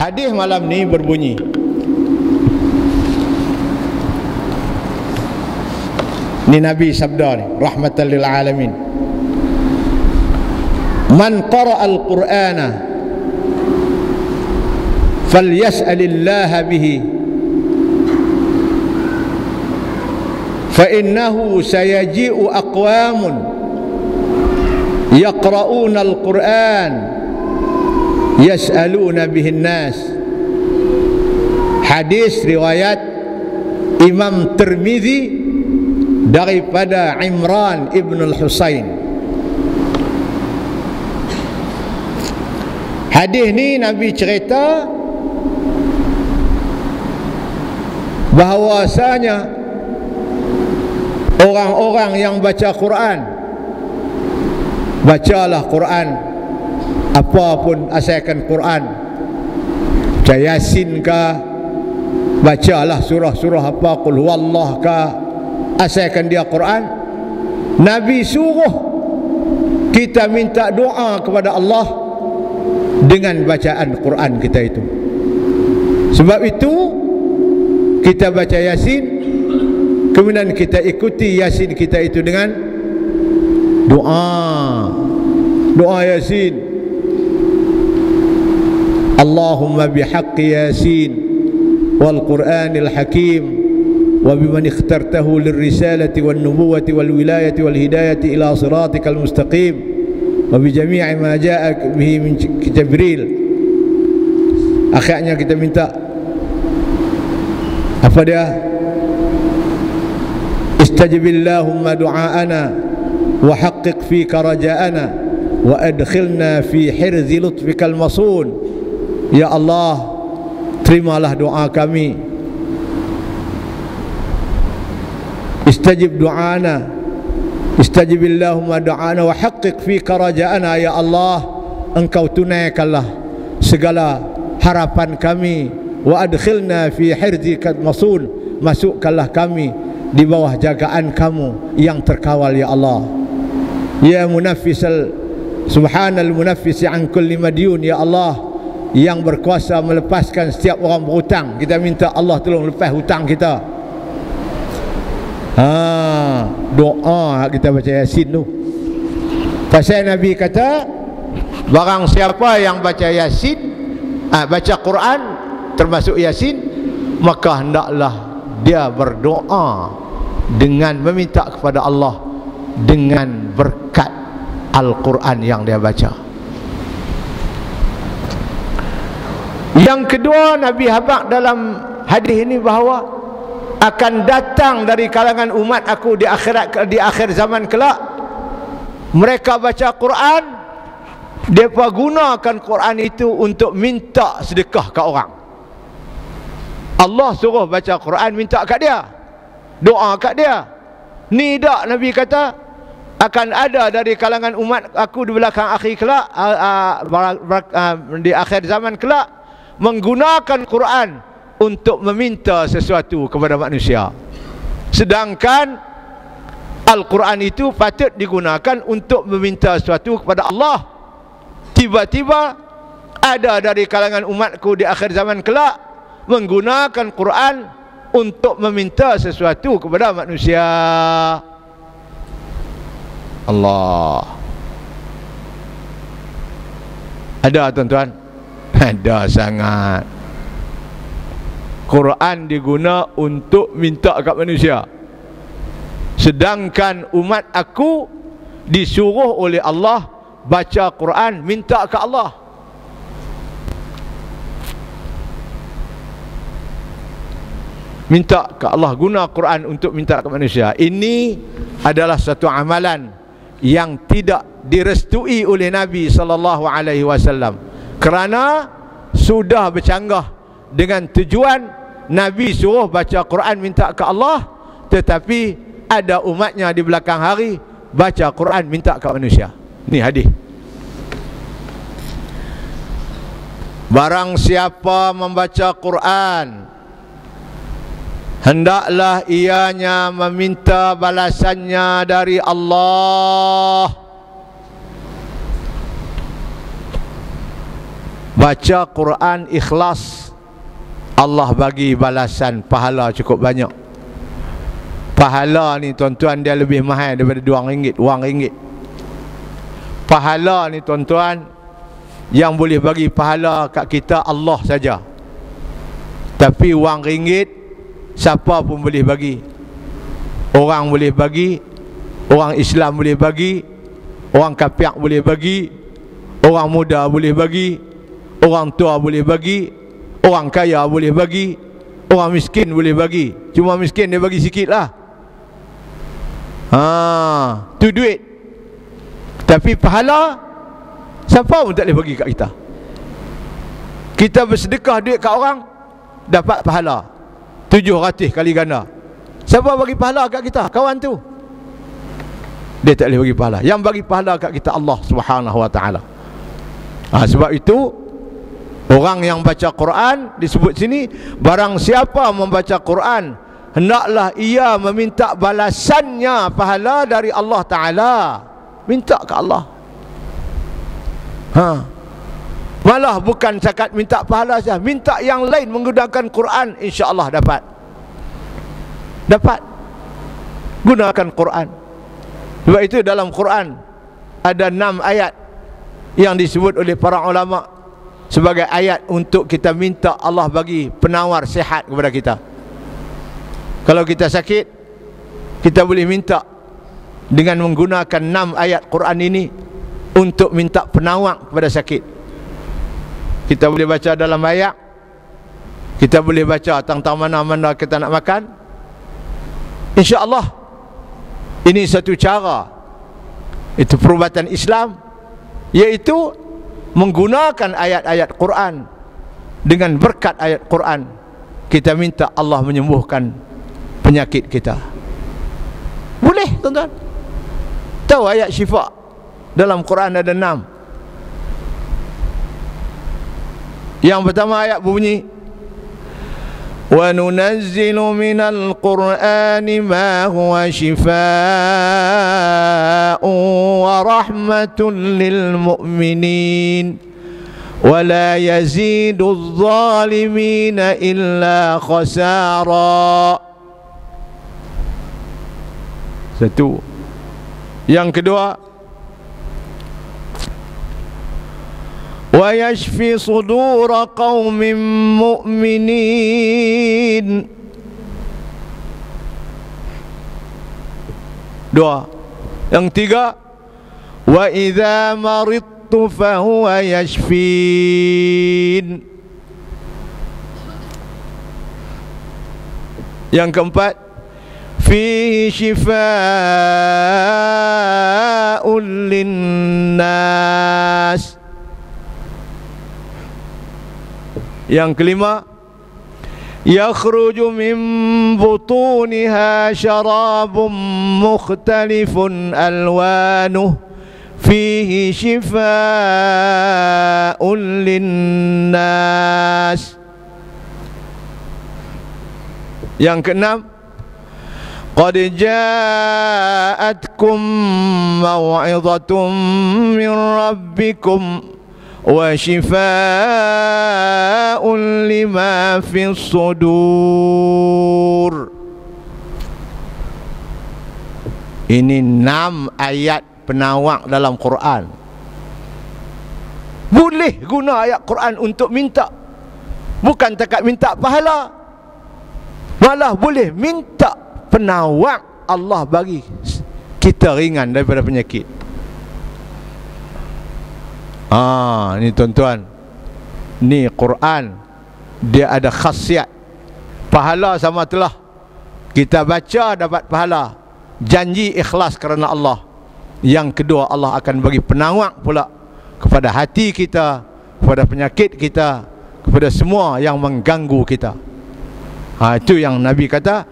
Hadis malam ni berbunyi, ni Nabi sabda ni, rahmatan lil alamin, man qara'a al-Qur'ana falyas'alillaha bihi fa innahu sayaji'u aqwamun yaqra'una al-Qur'an yas'aluna bihi an-nas. Hadis riwayat Imam Tirmizi daripada Imran ibn al-Husain. Hadis ni Nabi cerita bahawasanya orang-orang yang baca Quran, bacalah Quran, apapun asalkan Quran, baca Yasin kah, bacalah surah-surah apa, Qul huwallah kah, asalkan dia Quran. Nabi suruh kita minta doa kepada Allah dengan bacaan Quran kita itu. Sebab itu kita baca Yasin, kemudian kita ikuti Yasin kita itu dengan doa Yasin. Allahumma bihaqqi Yasin wal Qur'anil Hakim wa biman ikhtartahu lirrisalati wan nubuwati wal wilayati wal hidayati ila siratikal mustaqim wa bi jami'i ma ja'a bihi min Jibril. Akhirnya kita minta apa dia? Istajibillahumma du'aana wa haqqiq fika raja'ana wa adkhilna fi hirzi lutfikal masun. Ya Allah, terimalah doa kami. Istajib du'ana, istajibillahumma du'ana wa haqqiq fika raja'ana. Ya Allah, engkau tunaikanlah segala harapan kami. Wa adkhilna fi hirzikal masun, masukkanlah kami di bawah jagaan kamu yang terkawal. Ya Allah, ya munaffisal, subhanal munaffisi an kulli madyun. Ya Allah, yang berkuasa melepaskan setiap orang berhutang, kita minta Allah tolong lepas hutang kita. Doa kita baca Yasin tu. Pasal Nabi kata, barang siapa yang baca Yasin, baca Quran termasuk Yasin, maka hendaklah dia berdoa dengan meminta kepada Allah dengan berkat Al-Quran yang dia baca. Yang kedua, Nabi habaq dalam hadis ini bahawa akan datang dari kalangan umat aku di akhir zaman kelak, mereka baca Quran, mereka gunakan Quran itu untuk minta sedekah ke orang. Allah suruh baca Quran, minta kat dia, doa kat dia. Ni tak Nabi kata akan ada dari kalangan umat aku di belakang akhir kelak, di akhir zaman kelak, menggunakan Quran untuk meminta sesuatu kepada manusia. Sedangkan Al-Quran itu patut digunakan untuk meminta sesuatu kepada Allah. Tiba-tiba ada dari kalangan umatku di akhir zaman kelak menggunakan Quran untuk meminta sesuatu kepada manusia. Allah. Ada tuan-tuan? Ada sangat. Quran diguna untuk minta kat manusia, sedangkan umat aku disuruh oleh Allah baca Quran, minta ke Allah. Minta ke Allah, guna Quran untuk minta ke manusia. Ini adalah satu amalan yang tidak direstui oleh Nabi SAW, kerana sudah bercanggah dengan tujuan Nabi suruh baca Quran minta ke Allah, tetapi ada umatnya di belakang hari baca Quran minta ke manusia. Ni hadis. Barang siapa membaca Quran, hendaklah ianya meminta balasannya dari Allah. Baca Quran ikhlas, Allah bagi balasan pahala cukup banyak. Pahala ni tuan-tuan dia lebih mahal daripada RM2, RM1. Pahala ni tuan-tuan, yang boleh bagi pahala kat kita Allah saja. Tapi RM1 siapa pun boleh bagi. Orang boleh bagi, orang Islam boleh bagi, orang kafir boleh bagi, orang muda boleh bagi, orang tua boleh bagi, orang kaya boleh bagi, orang miskin boleh bagi. Cuma miskin dia bagi sikit lah. Tu duit. Tapi pahala siapa pun tak boleh bagi kat kita. Kita bersedekah duit kat orang, dapat pahala 700 kali ganda. Siapa bagi pahala kat kita? Kawan tu. Dia tak boleh bagi pahala. Yang bagi pahala kat kita Allah Subhanahu wa taala. Sebab itu orang yang baca Quran disebut sini, barang siapa membaca Quran, hendaklah ia meminta balasannya pahala dari Allah Ta'ala. Minta ke Allah. Malah bukan cakap minta pahala saja, minta yang lain menggunakan Quran, insya-Allah dapat. Dapat. Gunakan Quran. Sebab itu dalam Quran ada 6 ayat yang disebut oleh para ulama sebagai ayat untuk kita minta Allah bagi penawar sihat kepada kita. Kalau kita sakit, kita boleh minta dengan menggunakan 6 ayat Quran ini untuk minta penawar kepada sakit. Kita boleh baca dalam ayat, kita boleh baca tentang mana-mana kita nak makan. InsyaAllah ini satu cara, itu perubatan Islam, iaitu menggunakan ayat-ayat Quran. Dengan berkat ayat Quran kita minta Allah menyembuhkan penyakit kita. Boleh tuan-tuan. Tahu ayat syifa dalam Quran ada 6. Yang pertama ayat bunyi, wa nunazzilu minal Qur'ani ma huwa shifaa'un wa rahmatun lil mu'minin wa la yazidu adh-dhalimina illa khasara. Satu. Yang kedua, wa yashfi sudura qaumin mu'minin. Dua. Yang tiga, wa idza maridtu fahuwa yashfin. Yang keempat, fihi shifaa'un linnas. Yang kelima, yakhruju min butuniha syarabun mukhtalifun alwanuh fihi shifaa'un linnas. Yang keenam, qad ja'atkum maw'izatun min rabbikum wa shifaa'un lima fis sudur. Ini 6 ayat penawar dalam Quran. Boleh guna ayat Quran untuk minta. Bukan takat minta pahala, malah boleh minta penawar Allah bagi kita ringan daripada penyakit. Ni tuan-tuan, ni Quran, dia ada khasiat pahala sama telah kita baca dapat pahala, janji ikhlas kerana Allah. Yang kedua, Allah akan bagi penawar pula kepada hati kita, kepada penyakit kita, kepada semua yang mengganggu kita. Itu yang Nabi kata,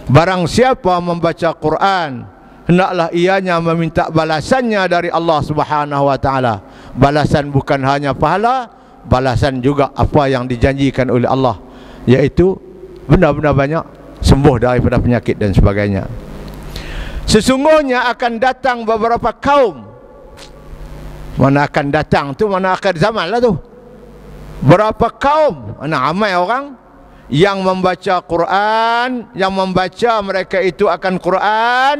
barang siapa membaca Quran, hendaklah ianya meminta balasannya dari Allah Subhanahu wa taala. Balasan bukan hanya pahala, balasan juga apa yang dijanjikan oleh Allah, iaitu benda-benda banyak, sembuh daripada penyakit dan sebagainya. Sesungguhnya akan datang beberapa kaum. Mana akan datang tu, mana akhir zaman lah tu. Berapa kaum, ramai orang yang membaca Quran, yang membaca mereka itu akan Quran,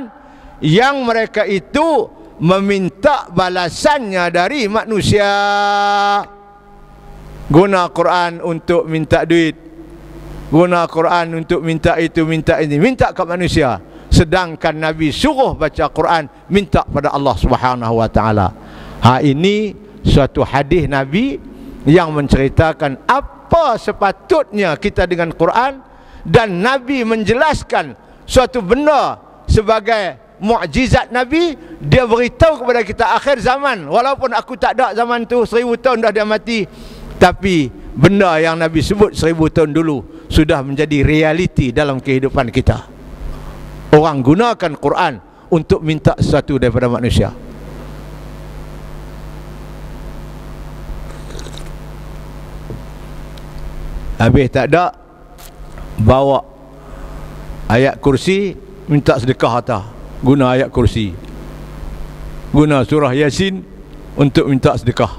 yang mereka itu meminta balasannya dari manusia. Guna Quran untuk minta duit, guna Quran untuk minta itu, minta ini, minta ke manusia. Sedangkan Nabi suruh baca Quran, minta pada Allah Subhanahu wa taala. Ini suatu hadis Nabi yang menceritakan apa sepatutnya kita dengan Quran, dan Nabi menjelaskan suatu benda sebagai mukjizat Nabi. Dia beritahu kepada kita akhir zaman, walaupun aku tak ada zaman tu, 1000 tahun dah dia mati, tapi benda yang Nabi sebut 1000 tahun dulu sudah menjadi realiti dalam kehidupan kita. Orang gunakan Quran untuk minta sesuatu daripada manusia. Habis tak ada, bawa ayat kursi, minta sedekah atas. Guna ayat kursi, guna surah Yasin untuk minta sedekah.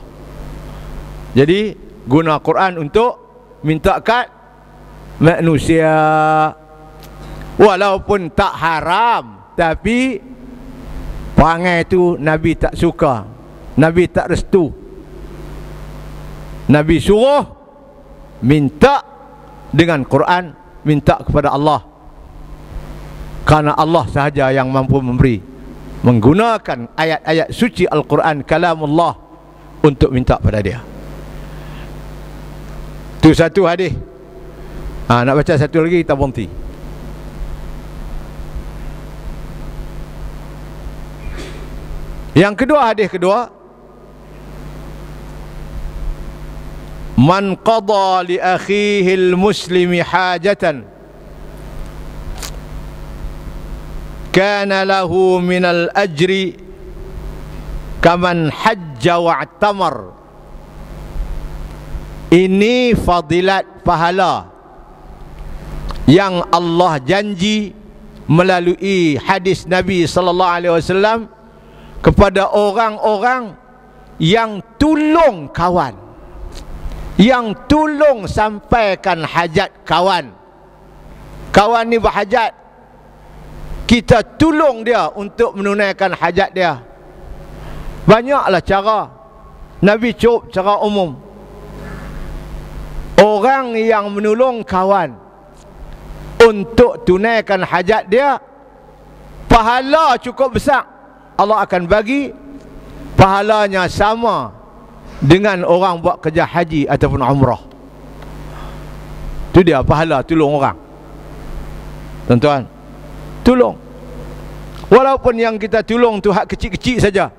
Jadi guna Quran untuk minta kat manusia. Walaupun tak haram, tapi perangai itu Nabi tak suka, Nabi tak restu. Nabi suruh minta dengan Quran, minta kepada Allah, karena Allah sahaja yang mampu memberi. Menggunakan ayat-ayat suci Al-Quran, kalamullah, untuk minta pada dia. Itu satu hadis. Nak baca satu lagi, kita berhenti. Yang kedua, hadis kedua, man qada li akhihi al-muslimi hajatan kana lahu min al-ajri kaman hajja wa'tamar. Ini fadilat pahala yang Allah janji melalui hadis Nabi sallallahu alaihi wasallam kepada orang-orang yang tolong kawan, yang tolong sampaikan hajat kawan. Kawan ni berhajat, kita tolong dia untuk menunaikan hajat dia. Banyaklah cara. Nabi cukup cara umum. Orang yang menolong kawan untuk tunaikan hajat dia, pahala cukup besar. Allah akan bagi pahalanya sama dengan orang buat kerja haji ataupun umrah. Itu dia pahala tolong orang. Tuan-tuan, tolong. Walaupun yang kita tolong tu hak kecil-kecil saja,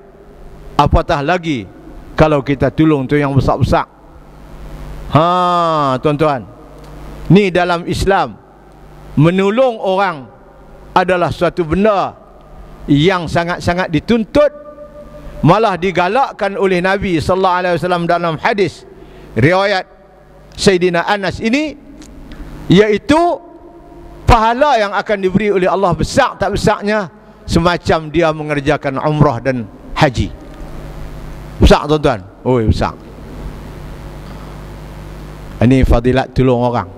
apatah lagi kalau kita tolong tu yang besar-besar. Tuan-tuan, ni dalam Islam, menolong orang adalah suatu benda yang sangat-sangat dituntut, malah digalakkan oleh Nabi sallallahu alaihi wasallam dalam hadis riwayat Sayyidina Anas ini, iaitu pahala yang akan diberi oleh Allah besar tak besarnya semacam dia mengerjakan umrah dan haji. Besar tuan-tuan, besar. Ini fadilat tolong orang.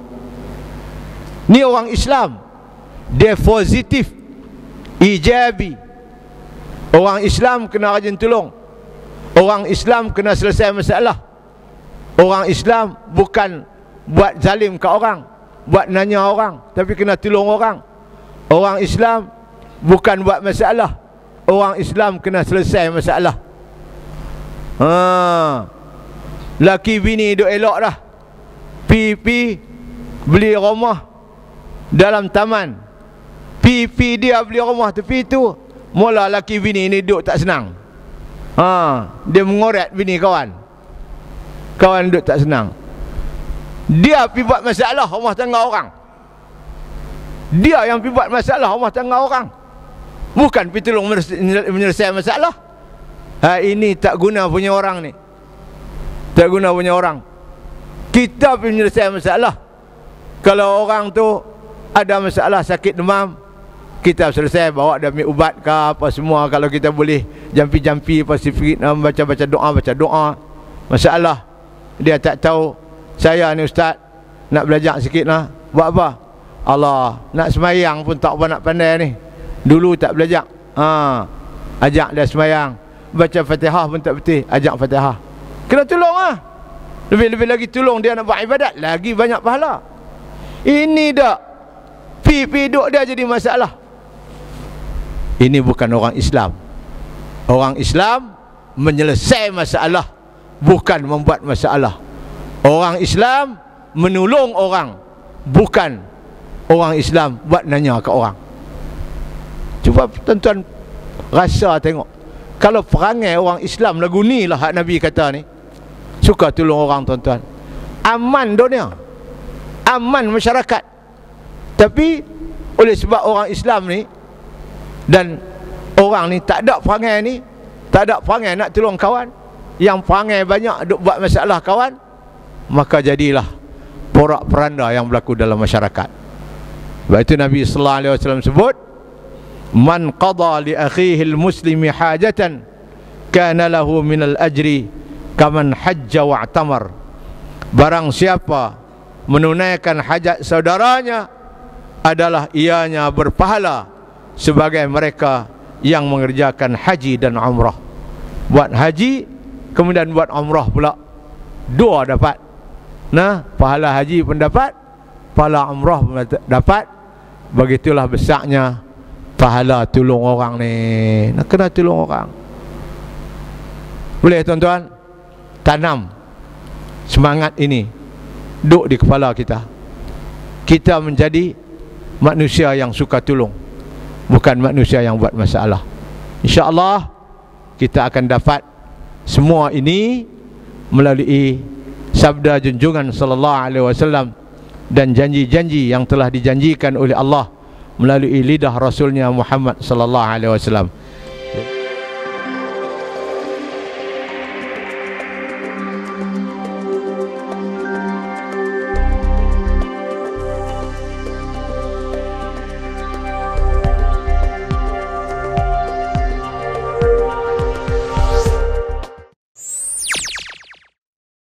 Ni orang Islam, dia positif, ijabi. Orang Islam kena rajin tolong. Orang Islam kena selesai masalah. Orang Islam bukan buat zalim ke orang, buat nanya orang, tapi kena tolong orang. Orang Islam bukan buat masalah. Orang Islam kena selesai masalah. Laki bini duk elok dah, pi beli rumah dalam taman, pi dia beli rumah tepi tu, mula laki bini ni duk tak senang. Dia mengoret bini kawan duk tak senang. Dia pi buat masalah rumah tangga orang. Dia yang pi buat masalah rumah tangga orang, bukan pi tolong menyelesaikan masalah. Ini tak guna punya orang ni, tak guna punya orang. Kita pi menyelesaikan masalah. Kalau orang tu ada masalah sakit demam, kita selesai, bawa dia ambil ubat ke apa semua. Kalau kita boleh jampi-jampi pasifik, baca doa. Masalah dia tak tahu saya ni ustaz nak belajar sikit lah. Buat apa? Allah, nak semayang pun tak apa nak pandai ni. Dulu tak belajar. Ajak dia semayang. Baca Fatihah pun tak betul, ajak Fatihah. Kena tolong lah. Lebih-lebih lagi tolong dia nak buat ibadat, lagi banyak pahala. Ini dak pi duk dia jadi masalah. Ini bukan orang Islam. Orang Islam menyelesaikan masalah, bukan membuat masalah. Orang Islam menolong orang, bukan orang Islam buat nanya ke orang. Cuba tuan-tuan rasa tengok, kalau perangai orang Islam lagu ni lah hak Nabi kata ni, suka tolong orang tuan-tuan, aman dunia, aman masyarakat. Tapi oleh sebab orang Islam ni dan orang ni tak ada perangai ni, tak ada perangai nak tolong kawan, yang perangai banyak duk buat masalah kawan, maka jadilah porak-peranda yang berlaku dalam masyarakat. Sebab itu Nabi sallallahu alaihi wasallam sebut, man qada li akhihi al-muslimi hajatan kana lahu min al-ajri kaman hajja wa'tamar. Barang siapa menunaikan hajat saudaranya adalah ianya berpahala sebagai mereka yang mengerjakan haji dan umrah. Buat haji kemudian buat umrah pula, dua dapat. Nah, pahala haji pun dapat, pahala umrah pun dapat. Begitulah besarnya pahala tolong orang ni. Nak kena tolong orang. Boleh tuan-tuan tanam semangat ini duk di kepala kita. Kita menjadi manusia yang suka tolong, bukan manusia yang buat masalah. InsyaAllah kita akan dapat semua ini melalui sabda junjungan sallallahu alaihi wasallam dan janji-janji yang telah dijanjikan oleh Allah melalui lidah Rasulnya Muhammad sallallahu alaihi wasallam.